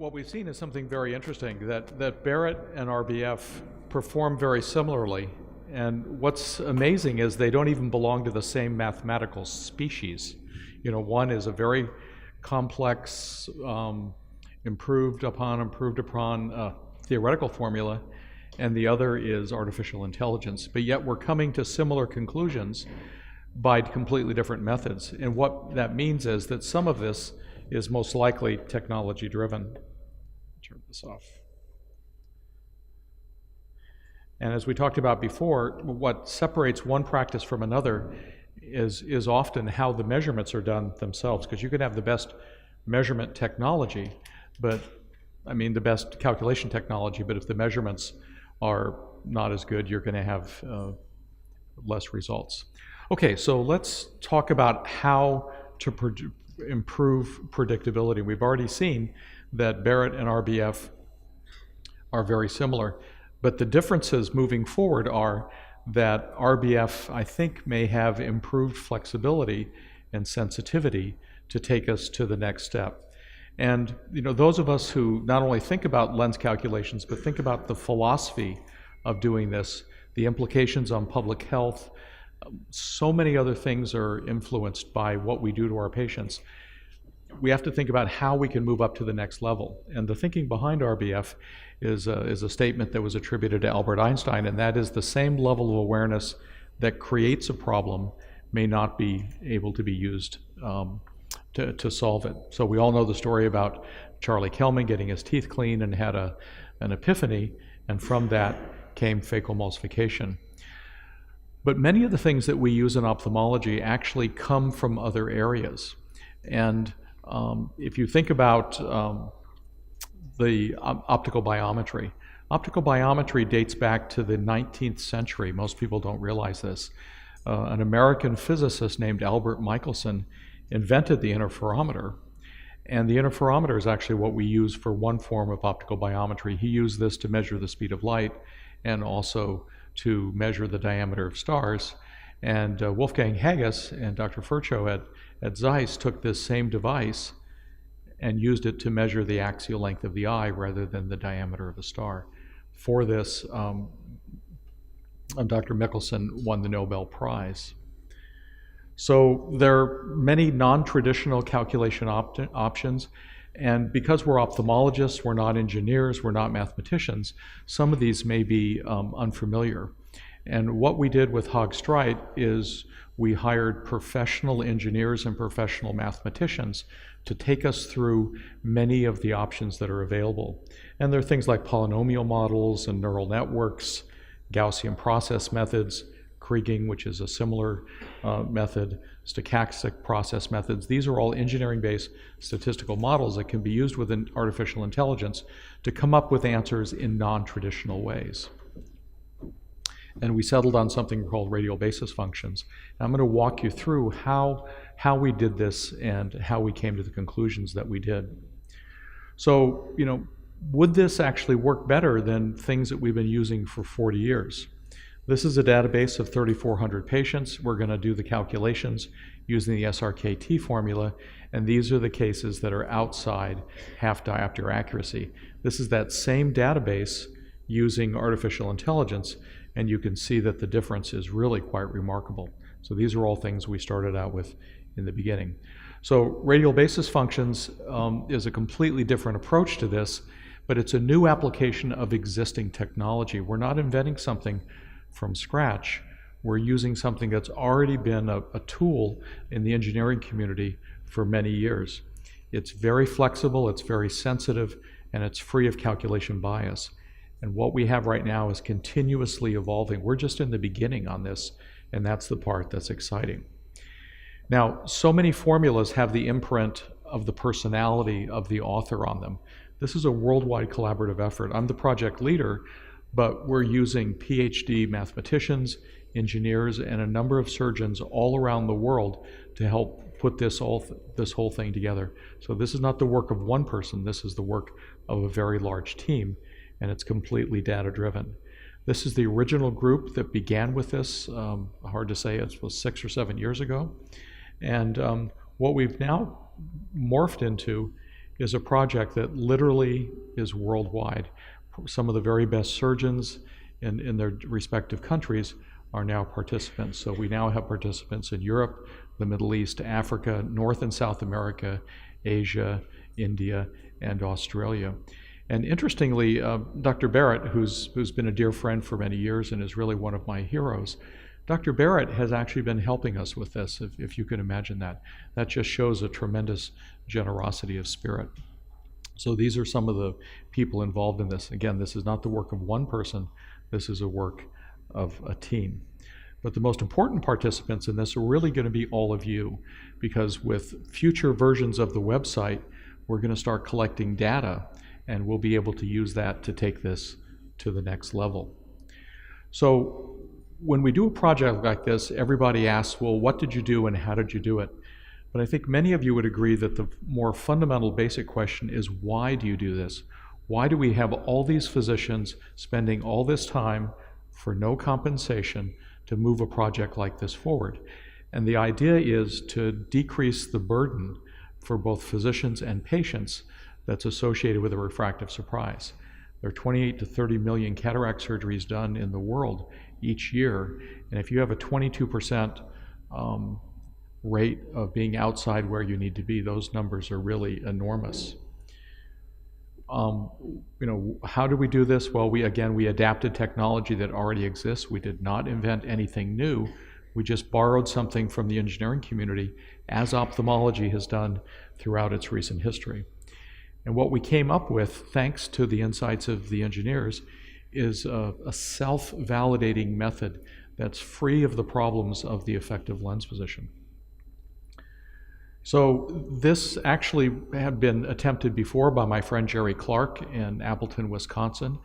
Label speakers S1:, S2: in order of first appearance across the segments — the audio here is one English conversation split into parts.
S1: what we've seen is something very interesting, that Barrett and RBF perform very similarly. And what's amazing is they don't even belong to the same mathematical species. You know, one is a very complex, improved upon theoretical formula, and the other is artificial intelligence. But yet we're coming to similar conclusions by completely different methods. And what that means is that some of this is most likely technology driven. Turn this off. And as we talked about before, what separates one practice from another is often how the measurements are done themselves, because you can have the best measurement technology, but I mean the best calculation technology, but if the measurements are not as good, you're going to have less results. Okay, so let's talk about how to improve predictability. We've already seen that Barrett and RBF are very similar, but the differences moving forward are that RBF, I think, may have improved flexibility and sensitivity to take us to the next step. And you know, those of us who not only think about lens calculations, but think about the philosophy of doing this, the implications on public health, so many other things are influenced by what we do to our patients. We have to think about how we can move up to the next level. And the thinking behind RBF is a statement that was attributed to Albert Einstein, and that is the same level of awareness that creates a problem may not be able to be used to solve it. So we all know the story about Charlie Kelman getting his teeth cleaned and had an epiphany, and from that came phacoemulsification. But many of the things that we use in ophthalmology actually come from other areas. And if you think about the optical biometry dates back to the 19th century. Most people don't realize this. An American physicist named Albert Michelson invented the interferometer. And the interferometer is actually what we use for one form of optical biometry. He used this to measure the speed of light and also to measure the diameter of stars. And Wolfgang Haggis and Dr. Furchow at Zeiss took this same device and used it to measure the axial length of the eye rather than the diameter of a star. For this, Dr. Michelson won the Nobel Prize. So there are many non-traditional calculation options, and because we're ophthalmologists, we're not engineers, we're not mathematicians, some of these may be unfamiliar. And what we did with Haag-Streit is we hired professional engineers and professional mathematicians to take us through many of the options that are available. And there are things like polynomial models and neural networks, Gaussian process methods, Kriging, which is a similar method, stochastic process methods. These are all engineering-based statistical models that can be used within artificial intelligence to come up with answers in non-traditional ways. And we settled on something called radial basis functions. And I'm going to walk you through how we did this and how we came to the conclusions that we did. So, you know, would this actually work better than things that we've been using for 40 years? This is a database of 3,400 patients. We're going to do the calculations using the SRKT formula, and these are the cases that are outside half diopter accuracy. This is that same database using artificial intelligence, and you can see that the difference is really quite remarkable. So these are all things we started out with in the beginning. So radial basis functions is a completely different approach to this, but it's a new application of existing technology. We're not inventing something from scratch. We're using something that's already been a tool in the engineering community for many years. It's very flexible, it's very sensitive, and it's free of calculation bias. And what we have right now is continuously evolving. We're just in the beginning on this, and that's the part that's exciting. Now, so many formulas have the imprint of the personality of the author on them. This is a worldwide collaborative effort. I'm the project leader, but we're using PhD mathematicians, engineers, and a number of surgeons all around the world to help put this whole thing together. So this is not the work of one person, this is the work of a very large team, and it's completely data-driven. This is the original group that began with this, hard to say, it was 6 or 7 years ago. And what we've now morphed into is a project that literally is worldwide. Some of the very best surgeons in their respective countries are now participants. So we now have participants in Europe, the Middle East, Africa, North and South America, Asia, India, and Australia. And interestingly, Dr. Barrett, who's been a dear friend for many years and is really one of my heroes, Dr. Barrett has actually been helping us with this, if you can imagine that. That just shows a tremendous generosity of spirit. So these are some of the people involved in this. Again, this is not the work of one person, this is a work of a team. But the most important participants in this are really going to be all of you, because with future versions of the website, we're going to start collecting data, and we'll be able to use that to take this to the next level. So when we do a project like this, everybody asks, well, what did you do and how did you do it? But I think many of you would agree that the more fundamental basic question is, why do you do this? Why do we have all these physicians spending all this time for no compensation to move a project like this forward? And the idea is to decrease the burden for both physicians and patients that's associated with a refractive surprise. There are 28 to 30 million cataract surgeries done in the world each year, and if you have a 22% rate of being outside where you need to be, those numbers are really enormous. How do we do this? Well, we adapted technology that already exists. We did not invent anything new. We just borrowed something from the engineering community, as ophthalmology has done throughout its recent history. And what we came up with, thanks to the insights of the engineers, is a self-validating method that's free of the problems of the effective lens position. So this actually had been attempted before by my friend Jerry Clark in Appleton, Wisconsin,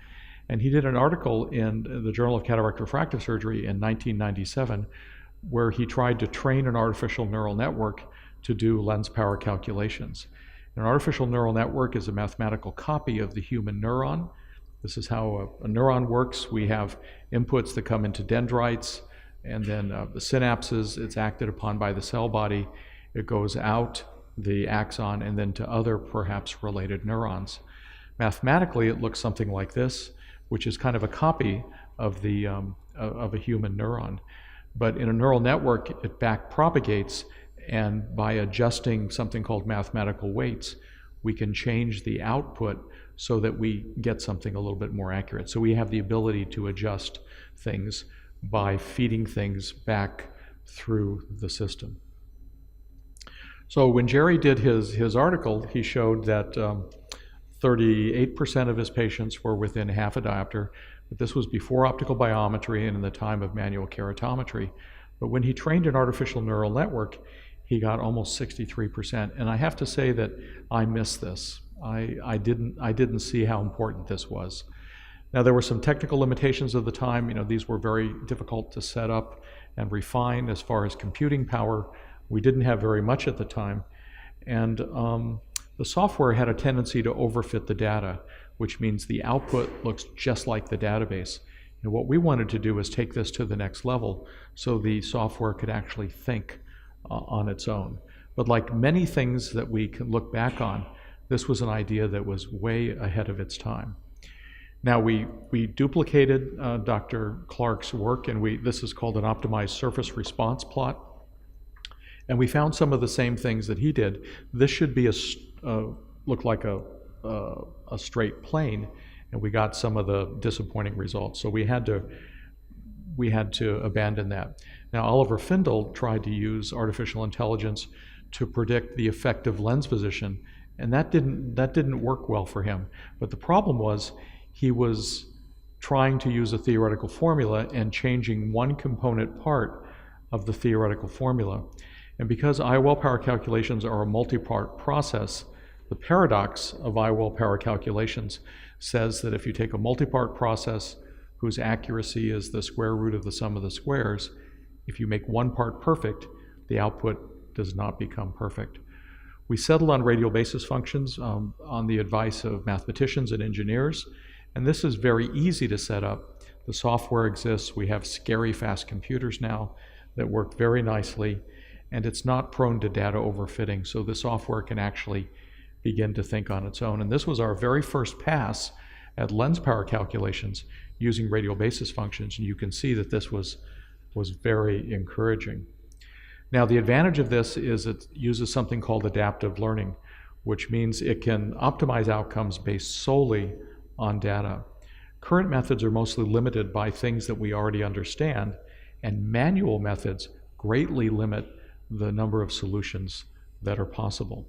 S1: and he did an article in the Journal of Cataract Refractive Surgery in 1997 where he tried to train an artificial neural network to do lens power calculations. An artificial neural network is a mathematical copy of the human neuron. This is how a neuron works. We have inputs that come into dendrites, and then the synapses, it's acted upon by the cell body. It goes out the axon and then to other perhaps related neurons. Mathematically, it looks something like this, which is kind of a copy of a human neuron. But in a neural network, it back propagates, and by adjusting something called mathematical weights, we can change the output so that we get something a little bit more accurate. So we have the ability to adjust things by feeding things back through the system. So when Jerry did his article, he showed that 38% of his patients were within half a diopter, but this was before optical biometry and in the time of manual keratometry. But when he trained an artificial neural network, he got almost 63%. And I have to say that I missed this. I didn't see how important this was. Now, there were some technical limitations of the time. These were very difficult to set up and refine as far as computing power. We didn't have very much at the time. And the software had a tendency to overfit the data, which means the output looks just like the database. And what we wanted to do is take this to the next level so the software could actually think on its own. But like many things that we can look back on, this was an idea that was way ahead of its time. Now we duplicated Dr. Clark's work, and this is called an optimized surface response plot. And we found some of the same things that he did. This should be look like a straight plane, and we got some of the disappointing results. So we had to abandon that. Now, Oliver Findle tried to use artificial intelligence to predict the effective lens position, and that didn't work well for him. But the problem was he was trying to use a theoretical formula and changing one component part of the theoretical formula. And because IOL power calculations are a multi-part process, the paradox of IOL power calculations says that if you take a multi-part process whose accuracy is the square root of the sum of the squares, if you make one part perfect, the output does not become perfect. We settled on radial basis functions on the advice of mathematicians and engineers, and this is very easy to set up. The software exists. We have scary fast computers now that work very nicely, and it's not prone to data overfitting, so the software can actually begin to think on its own. And this was our very first pass at lens power calculations using radial basis functions, and you can see that this was very encouraging. Now, the advantage of this is it uses something called adaptive learning, which means it can optimize outcomes based solely on data. Current methods are mostly limited by things that we already understand, and manual methods greatly limit the number of solutions that are possible.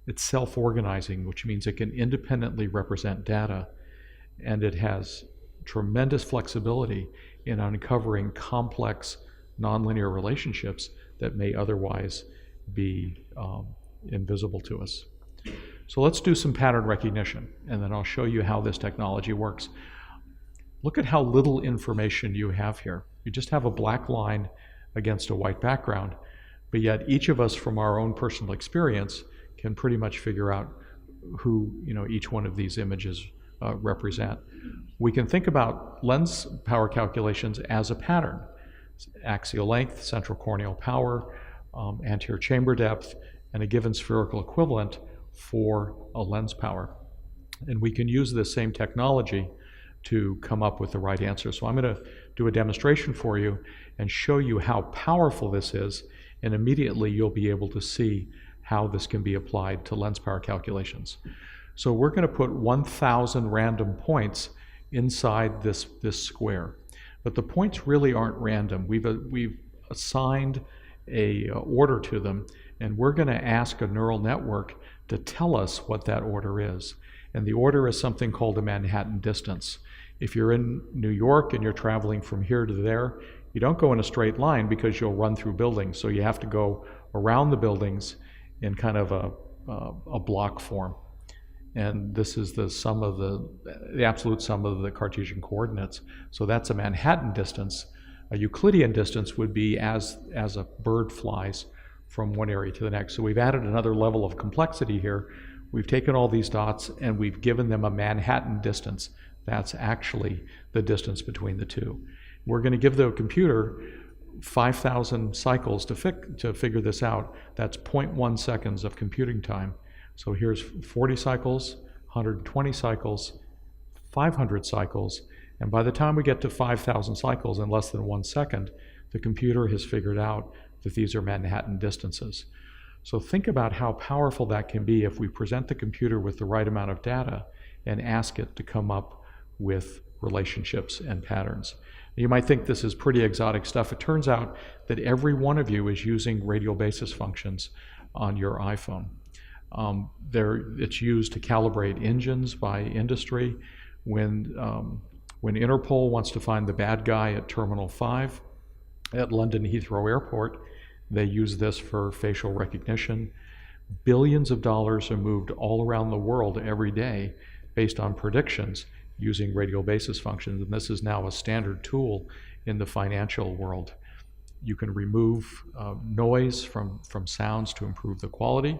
S1: It's self-organizing, which means it can independently represent data, and it has tremendous flexibility in uncovering complex nonlinear relationships that may otherwise be invisible to us. So let's do some pattern recognition, and then I'll show you how this technology works. Look at how little information you have here. You just have a black line against a white background, but yet each of us from our own personal experience can pretty much figure out who each one of these images represent. We can think about lens power calculations as a pattern. Axial length, central corneal power, anterior chamber depth, and a given spherical equivalent for a lens power. And we can use this same technology to come up with the right answer. So I'm going to do a demonstration for you and show you how powerful this is, and immediately you'll be able to see how this can be applied to lens power calculations. So we're going to put 1,000 random points inside this square. But the points really aren't random. We've assigned a order to them, and we're going to ask a neural network to tell us what that order is. And the order is something called a Manhattan distance. If you're in New York and you're traveling from here to there, you don't go in a straight line because you'll run through buildings. So you have to go around the buildings in kind of a block form. And this is the sum of the absolute sum of the Cartesian coordinates. So that's a Manhattan distance. A Euclidean distance would be as a bird flies from one area to the next. So we've added another level of complexity here. We've taken all these dots and we've given them a Manhattan distance. That's actually the distance between the two. We're going to give the computer 5,000 cycles to figure this out. That's 0.1 seconds of computing time. So here's 40 cycles, 120 cycles, 500 cycles, and by the time we get to 5,000 cycles in less than 1 second, the computer has figured out that these are Manhattan distances. So think about how powerful that can be if we present the computer with the right amount of data and ask it to come up with relationships and patterns. You might think this is pretty exotic stuff. It turns out that every one of you is using radial basis functions on your iPhone. It's used to calibrate engines by industry. When Interpol wants to find the bad guy at Terminal 5 at London Heathrow Airport, they use this for facial recognition. Billions of dollars are moved all around the world every day based on predictions using radial basis functions, and this is now a standard tool in the financial world. You can remove noise from sounds to improve the quality.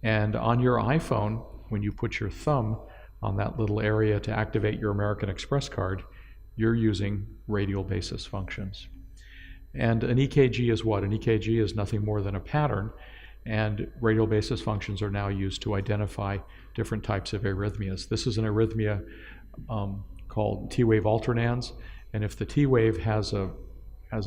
S1: And on your iPhone, when you put your thumb on that little area to activate your American Express card, you're using radial basis functions. And an EKG is what? An EKG is nothing more than a pattern, and radial basis functions are now used to identify different types of arrhythmias. This is an arrhythmia called T-wave alternans, and if the T-wave has a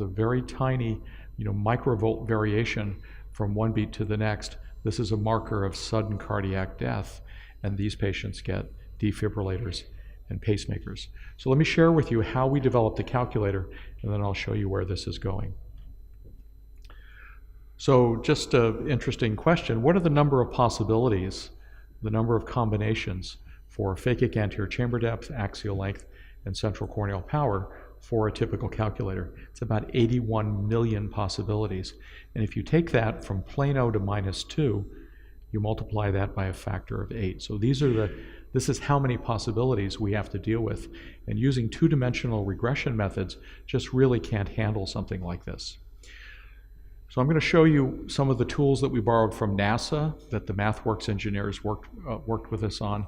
S1: very tiny, microvolt variation from one beat to the next, this is a marker of sudden cardiac death, and these patients get defibrillators and pacemakers. So let me share with you how we developed the calculator, and then I'll show you where this is going. So just an interesting question, what are the number of possibilities, the number of combinations for phakic anterior chamber depth, axial length, and central corneal power for a typical calculator? It's about 81 million possibilities. And if you take that from plano to -2, you multiply that by a factor of 8. So this is how many possibilities we have to deal with. And using two-dimensional regression methods just really can't handle something like this. So I'm going to show you some of the tools that we borrowed from NASA that the MathWorks engineers worked with us on,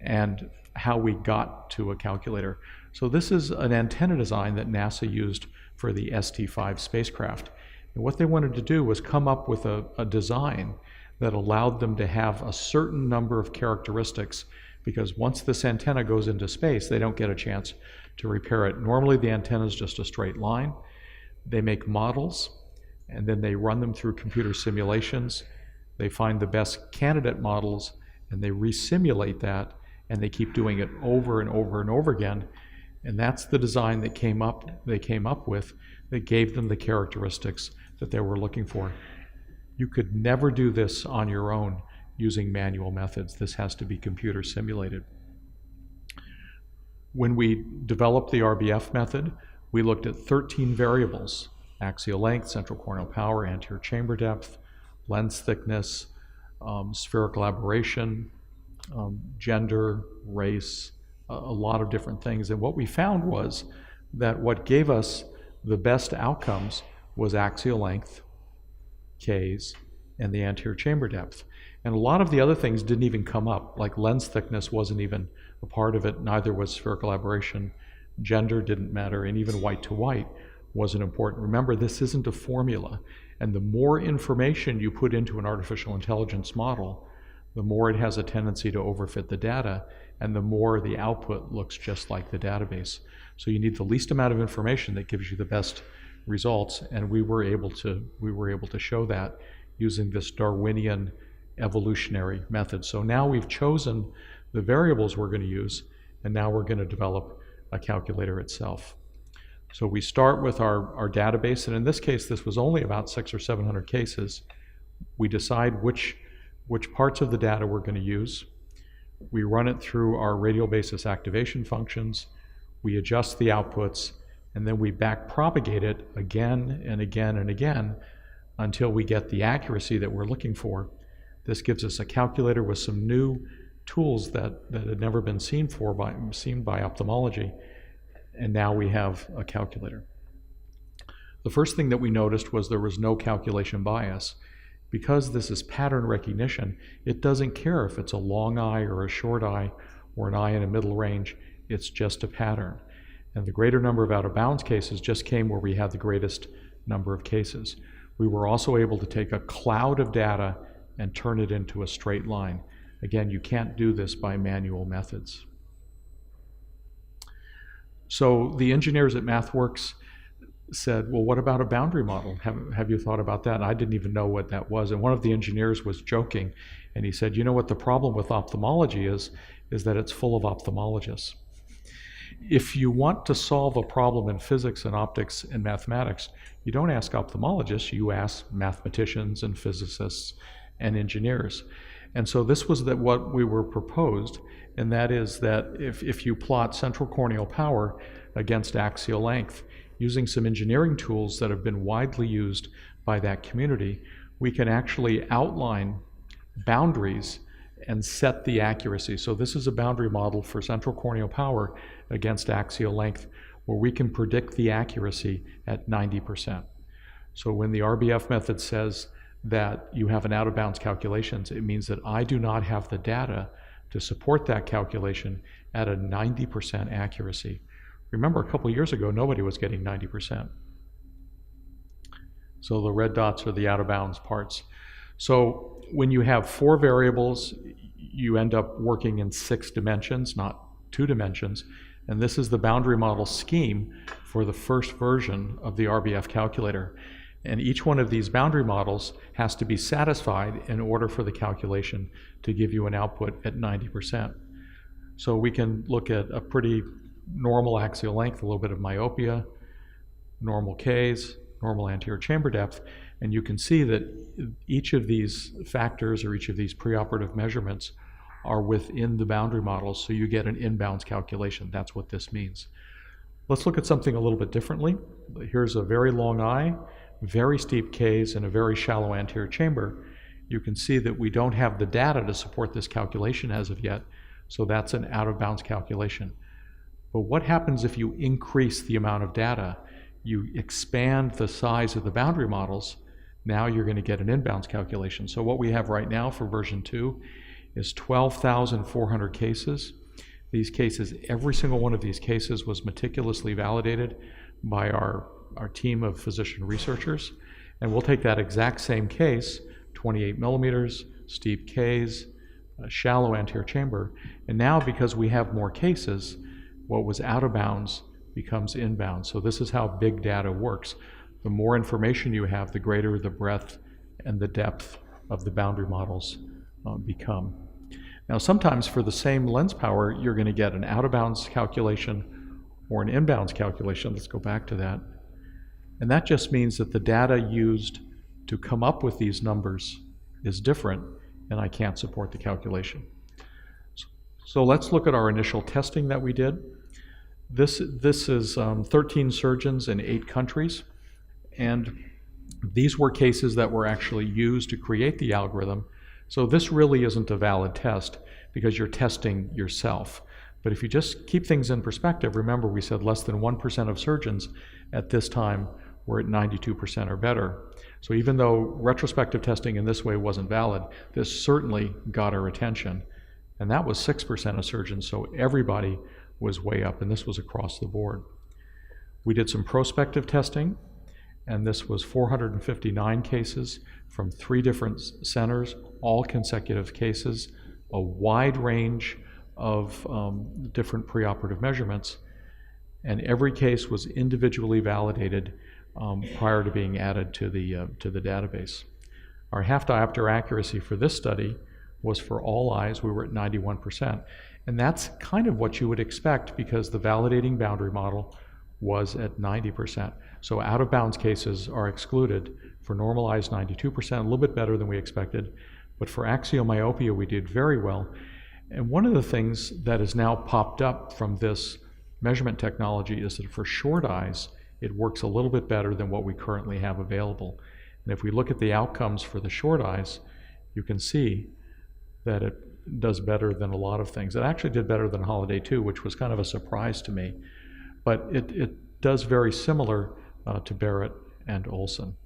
S1: and how we got to a calculator. So this is an antenna design that NASA used for the ST-5 spacecraft. And what they wanted to do was come up with a design that allowed them to have a certain number of characteristics, because once this antenna goes into space, they don't get a chance to repair it. Normally the antenna is just a straight line. They make models, and then they run them through computer simulations. They find the best candidate models, and they resimulate that, and they keep doing it over and over and over again. And that's the design that they came up with that gave them the characteristics that they were looking for. You could never do this on your own using manual methods. This has to be computer simulated. When we developed the RBF method, we looked at 13 variables: axial length, central corneal power, anterior chamber depth, lens thickness, spherical aberration, gender, race, a lot of different things. And what we found was that what gave us the best outcomes was axial length, Ks, and the anterior chamber depth. And a lot of the other things didn't even come up, like lens thickness wasn't even a part of it, neither was spherical aberration, gender didn't matter, and even white to white wasn't important. Remember, this isn't a formula, and the more information you put into an artificial intelligence model, the more it has a tendency to overfit the data, and the more the output looks just like the database. So you need the least amount of information that gives you the best results, and we were able to show that using this Darwinian evolutionary method. So now we've chosen the variables we're going to use, and now we're going to develop a calculator itself. So we start with our database, and in this case, this was only about 600 or 700 cases. We decide which parts of the data we're going to use. We run it through our radial basis activation functions. We adjust the outputs, and then we back propagate it again and again and again until we get the accuracy that we're looking for. This gives us a calculator with some new tools that had never been seen by ophthalmology, and now we have a calculator. The first thing that we noticed was there was no calculation bias. Because this is pattern recognition, it doesn't care if it's a long eye or a short eye or an eye in a middle range. It's just a pattern. And the greater number of out-of-bounds cases just came where we had the greatest number of cases. We were also able to take a cloud of data and turn it into a straight line. Again, you can't do this by manual methods. So the engineers at MathWorks said, well, what about a boundary model? Have you thought about that? And I didn't even know what that was. And one of the engineers was joking, and he said, you know what the problem with ophthalmology is that it's full of ophthalmologists. If you want to solve a problem in physics and optics and mathematics, you don't ask ophthalmologists, you ask mathematicians and physicists and engineers. And so this was what we were proposed, and that is that if you plot central corneal power against axial length, using some engineering tools that have been widely used by that community, we can actually outline boundaries and set the accuracy. So this is a boundary model for central corneal power against axial length, where we can predict the accuracy at 90%. So when the RBF method says that you have an out-of-bounds calculations, it means that I do not have the data to support that calculation at a 90% accuracy. Remember, a couple years ago, nobody was getting 90%. So the red dots are the out-of-bounds parts. So when you have 4 variables, you end up working in 6 dimensions, not 2 dimensions. And this is the boundary model scheme for the first version of the RBF calculator. And each one of these boundary models has to be satisfied in order for the calculation to give you an output at 90%. So we can look at a pretty normal axial length, a little bit of myopia, normal Ks, normal anterior chamber depth, and you can see that each of these factors or each of these preoperative measurements are within the boundary models, so you get an in-bounds calculation. That's what this means. Let's look at something a little bit differently. Here's a very long eye, very steep Ks, and a very shallow anterior chamber. You can see that we don't have the data to support this calculation as of yet, so that's an out-of-bounds calculation. But what happens if you increase the amount of data? You expand the size of the boundary models, now you're going to get an in-bounds calculation. So what we have right now for version 2 is 12,400 cases. These cases, every single one of these cases was meticulously validated by our team of physician researchers. And we'll take that exact same case, 28 millimeters, steep Ks, shallow anterior chamber. And now, because we have more cases, what was out of bounds becomes inbound. So this is how big data works. The more information you have, the greater the breadth and the depth of the boundary models become. Now, sometimes for the same lens power, you're going to get an out of bounds calculation or an inbounds calculation. Let's go back to that. And that just means that the data used to come up with these numbers is different, and I can't support the calculation. So let's look at our initial testing that we did. This is 13 surgeons in 8 countries, and these were cases that were actually used to create the algorithm. So this really isn't a valid test because you're testing yourself. But if you just keep things in perspective, remember we said less than 1% of surgeons at this time were at 92% or better. So even though retrospective testing in this way wasn't valid, this certainly got our attention. And that was 6% of surgeons, so everybody was way up, and this was across the board. We did some prospective testing, and this was 459 cases from 3 different centers, all consecutive cases, a wide range of different preoperative measurements, and every case was individually validated prior to being added to the database. Our half diopter accuracy for this study was for all eyes. We were at 91%. And that's kind of what you would expect because the validating boundary model was at 90%. So out of bounds cases are excluded. For normalized 92%, a little bit better than we expected. But for axial myopia, we did very well. And one of the things that has now popped up from this measurement technology is that for short eyes, it works a little bit better than what we currently have available. And if we look at the outcomes for the short eyes, you can see that it does better than a lot of things. It actually did better than Holiday 2, which was kind of a surprise to me. But it does very similar to Barrett and Olson.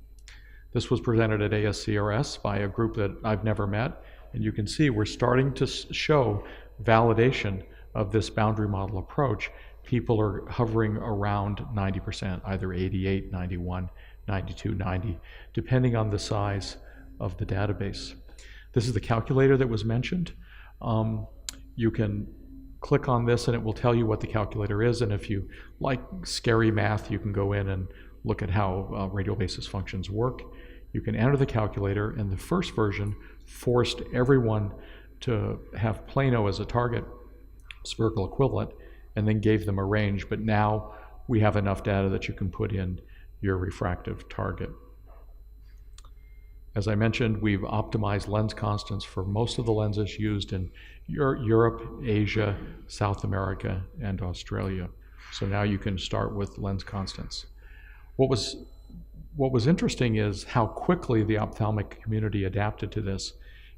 S1: This was presented at ASCRS by a group that I've never met. And you can see we're starting to show validation of this boundary model approach. People are hovering around 90%, either 88, 91, 92, 90, depending on the size of the database. This is the calculator that was mentioned. You can click on this and it will tell you what the calculator is, and if you like scary math, you can go in and look at how radial basis functions work. You can enter the calculator, and the first version forced everyone to have plano as a target, spherical equivalent, and then gave them a range, but now we have enough data that you can put in your refractive target. As I mentioned, we've optimized lens constants for most of the lenses used in Europe, Asia, South America, and Australia. So now you can start with lens constants. What was interesting is how quickly the ophthalmic community adapted to this.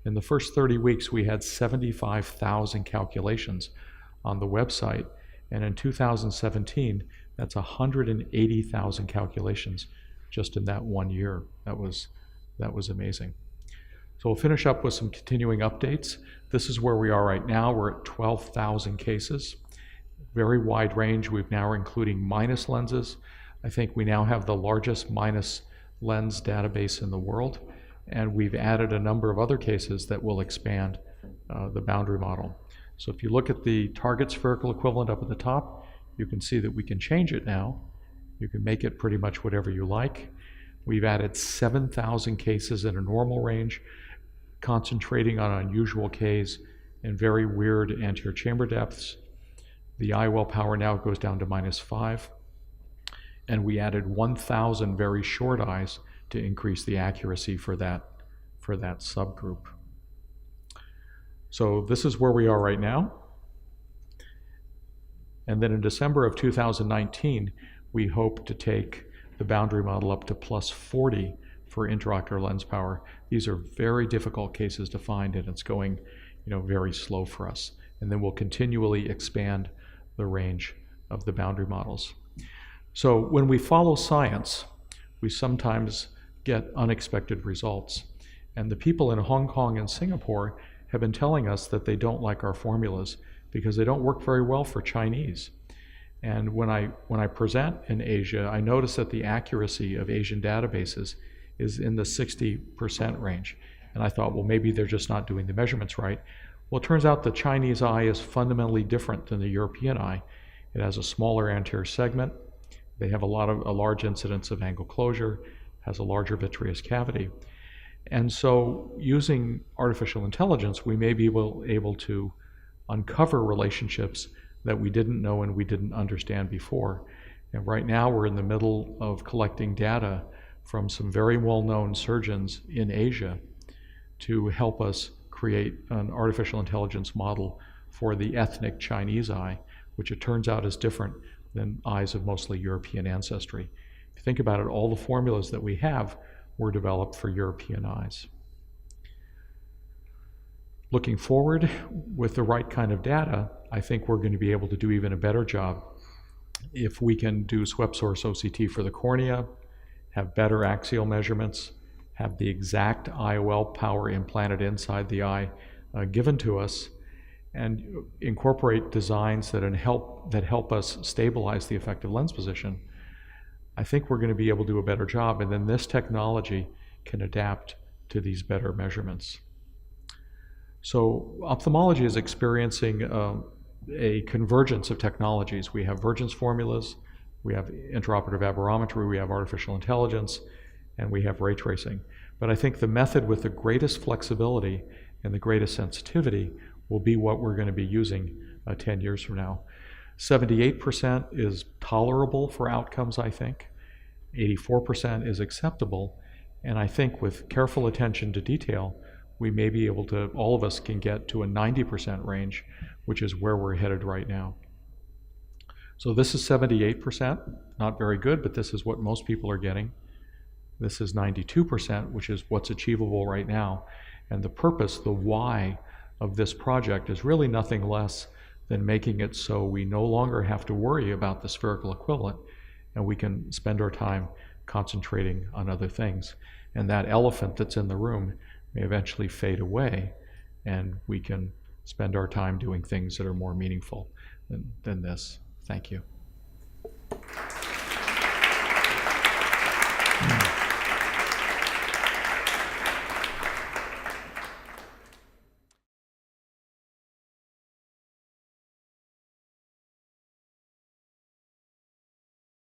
S1: In the first 30 weeks, we had 75,000 calculations on the website, and in 2017, that's 180,000 calculations just in that 1 year. That was amazing. So we'll finish up with some continuing updates. This is where we are right now. We're at 12,000 cases. Very wide range. We've now are including minus lenses. I think we now have the largest minus lens database in the world, and we've added a number of other cases that will expand the boundary model. So if you look at the target spherical equivalent up at the top, you can see that we can change it now. You can make it pretty much whatever you like. We've added 7,000 cases in a normal range, concentrating on unusual Ks and very weird anterior chamber depths. The IOL power now goes down to -5. And we added 1,000 very short eyes to increase the accuracy for that subgroup. So this is where we are right now. And then in December of 2019, we hope to take the boundary model up to +40 for intraocular lens power. These are very difficult cases to find, and it's going, very slow for us. And then we'll continually expand the range of the boundary models. So when we follow science, we sometimes get unexpected results. And the people in Hong Kong and Singapore have been telling us that they don't like our formulas because they don't work very well for Chinese. And when I present in Asia, I notice that the accuracy of Asian databases is in the 60% range. And I thought, well, maybe they're just not doing the measurements right. Well, it turns out the Chinese eye is fundamentally different than the European eye. It has a smaller anterior segment. They have a large incidence of angle closure, has a larger vitreous cavity. And so using artificial intelligence, we may be able to uncover relationships that we didn't know and we didn't understand before. And right now we're in the middle of collecting data from some very well-known surgeons in Asia to help us create an artificial intelligence model for the ethnic Chinese eye, which it turns out is different than eyes of mostly European ancestry. If you think about it, all the formulas that we have were developed for European eyes. Looking forward, with the right kind of data, I think we're going to be able to do even a better job if we can do swept source OCT for the cornea, have better axial measurements, have the exact IOL power implanted inside the eye given to us, and incorporate designs that help us stabilize the effective lens position. I think we're going to be able to do a better job, and then this technology can adapt to these better measurements. So ophthalmology is experiencing a convergence of technologies. We have vergence formulas, we have intraoperative aberrometry, we have artificial intelligence, and we have ray tracing. But I think the method with the greatest flexibility and the greatest sensitivity will be what we're going to be using 10 years from now. 78% is tolerable for outcomes, I think. 84% is acceptable. And I think with careful attention to detail, we may be able to, all of us can get to a 90% range, which is where we're headed right now. So this is 78%, not very good, but this is what most people are getting. This is 92%, which is what's achievable right now. And the purpose, the why of this project is really nothing less than making it so we no longer have to worry about the spherical equivalent, and we can spend our time concentrating on other things. And that elephant that's in the room may eventually fade away, and we can spend our time doing things that are more meaningful than this. Thank you.